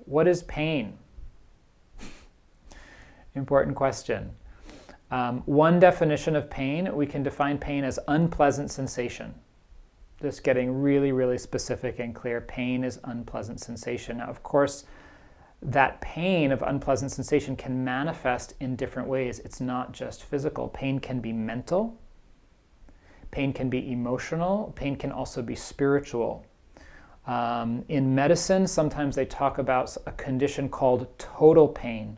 what is pain? Important question. One definition of pain, we can define pain as unpleasant sensation. Just getting really, really specific and clear. Pain is unpleasant sensation. Now, of course, that pain of unpleasant sensation can manifest in different ways. It's not just physical. Pain can be mental. Pain can be emotional. Pain can also be spiritual. In medicine, sometimes they talk about a condition called total pain,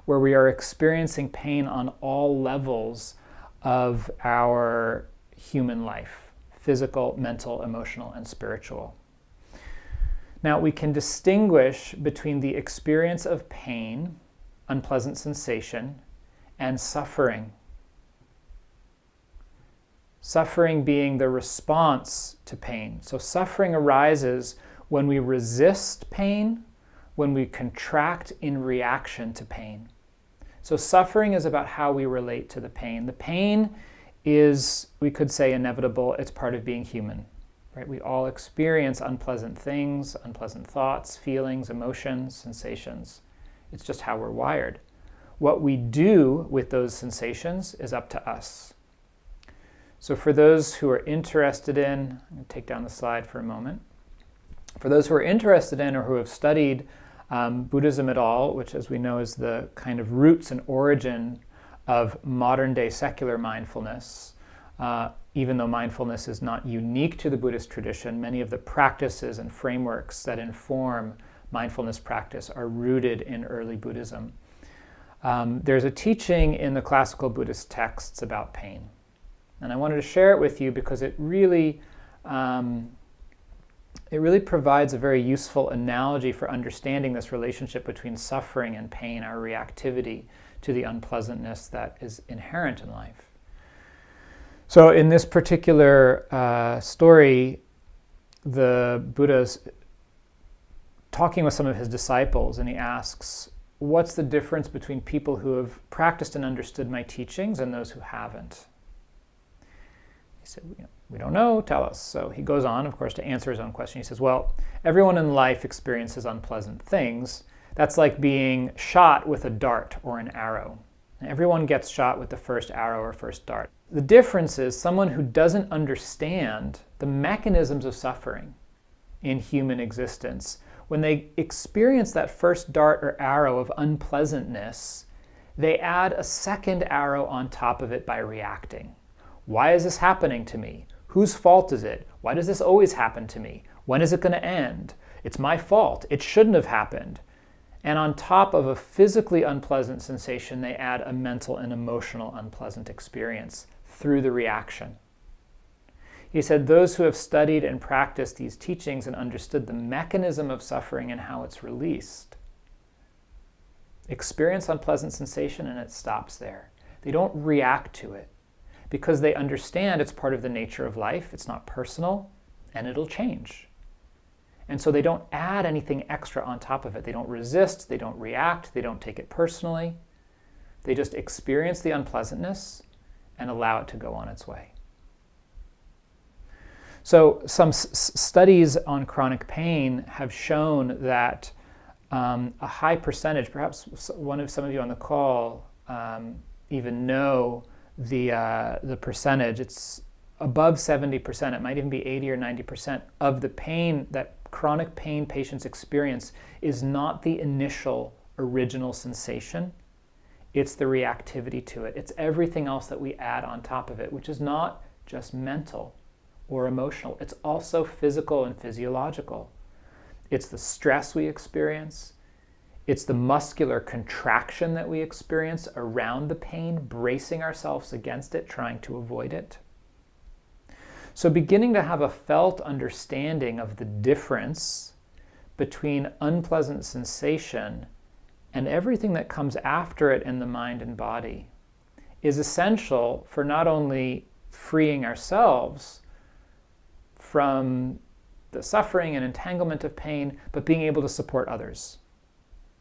where we are experiencing pain on all levels of our human life: physical, mental, emotional, and spiritual. Now, we can distinguish between the experience of pain, unpleasant sensation, and suffering. Suffering being the response to pain. So suffering arises when we resist pain, when we contract in reaction to pain. So suffering is about how we relate to the pain. The pain is, we could say, inevitable. It's part of being human, right? We all experience unpleasant things, unpleasant thoughts, feelings, emotions, sensations. It's just how we're wired. What we do with those sensations is up to us. So for those who are interested in, I'm going to take down the slide for a moment. For those who are interested in or who have studied Buddhism at all, which as we know is the kind of roots and origin of modern day secular mindfulness, even though mindfulness is not unique to the Buddhist tradition, many of the practices and frameworks that inform mindfulness practice are rooted in early Buddhism. There's a teaching in the classical Buddhist texts about pain. And I wanted to share it with you because it really provides a very useful analogy for understanding this relationship between suffering and pain, our reactivity to the unpleasantness that is inherent in life. So in this particular story, the Buddha's talking with some of his disciples, and he asks, what's the difference between people who have practiced and understood my teachings and those who haven't? He said, we don't know, tell us. So he goes on, of course, to answer his own question. He says, well, everyone in life experiences unpleasant things. That's like being shot with a dart or an arrow. Everyone gets shot with the first arrow or first dart. The difference is someone who doesn't understand the mechanisms of suffering in human existence, when they experience that first dart or arrow of unpleasantness, they add a second arrow on top of it by reacting. Why is this happening to me? Whose fault is it? Why does this always happen to me? When is it going to end? It's my fault. It shouldn't have happened. And on top of a physically unpleasant sensation, they add a mental and emotional unpleasant experience through the reaction. He said, those who have studied and practiced these teachings and understood the mechanism of suffering and how it's released, experience unpleasant sensation and it stops there. They don't react to it because they understand it's part of the nature of life, it's not personal, and it'll change. And so they don't add anything extra on top of it. They don't resist, they don't react, they don't take it personally. They just experience the unpleasantness and allow it to go on its way. So some studies on chronic pain have shown that a high percentage, perhaps some of you on the call even know the percentage, it's above 70%, it might even be 80 or 90% of the pain that chronic pain patients experience is not the initial original sensation, it's the reactivity to it. It's everything else that we add on top of it, which is not just mental or emotional, it's also physical and physiological. It's the stress we experience, it's the muscular contraction that we experience around the pain, bracing ourselves against it, trying to avoid it. So beginning to have a felt understanding of the difference between unpleasant sensation and everything that comes after it in the mind and body is essential for not only freeing ourselves from the suffering and entanglement of pain, but being able to support others.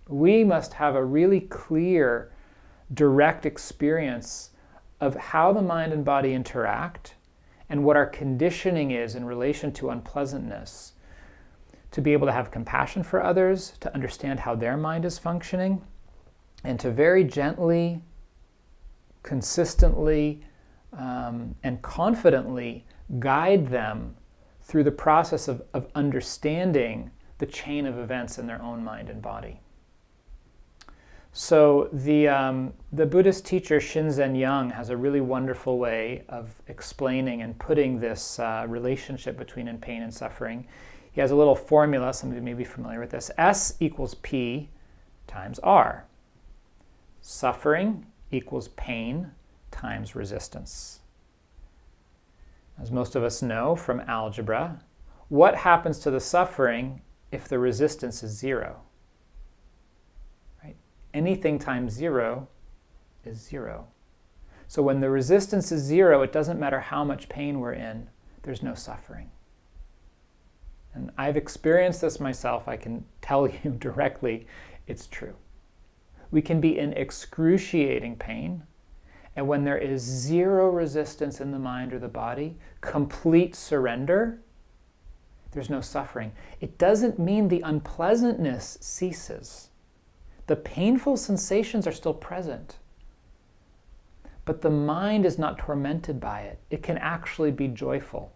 We must have a really clear, direct experience of how the mind and body interact and what our conditioning is in relation to unpleasantness, to be able to have compassion for others, to understand how their mind is functioning, and to very gently, consistently, and confidently guide them through the process of understanding the chain of events in their own mind and body. So the Buddhist teacher Shinzen Young has a really wonderful way of explaining and putting this relationship between pain and suffering. He has a little formula, some of you may be familiar with this. S equals P times R. Suffering equals pain times resistance. As most of us know from algebra, what happens to the suffering if the resistance is 0? Right? Anything times 0 is 0. So when the resistance is 0, it doesn't matter how much pain we're in, there's no suffering. And I've experienced this myself. I can tell you directly, it's true. We can be in excruciating pain, and when there is 0 resistance in the mind or the body, complete surrender, there's no suffering. It doesn't mean the unpleasantness ceases. The painful sensations are still present, but the mind is not tormented by it. It can actually be joyful.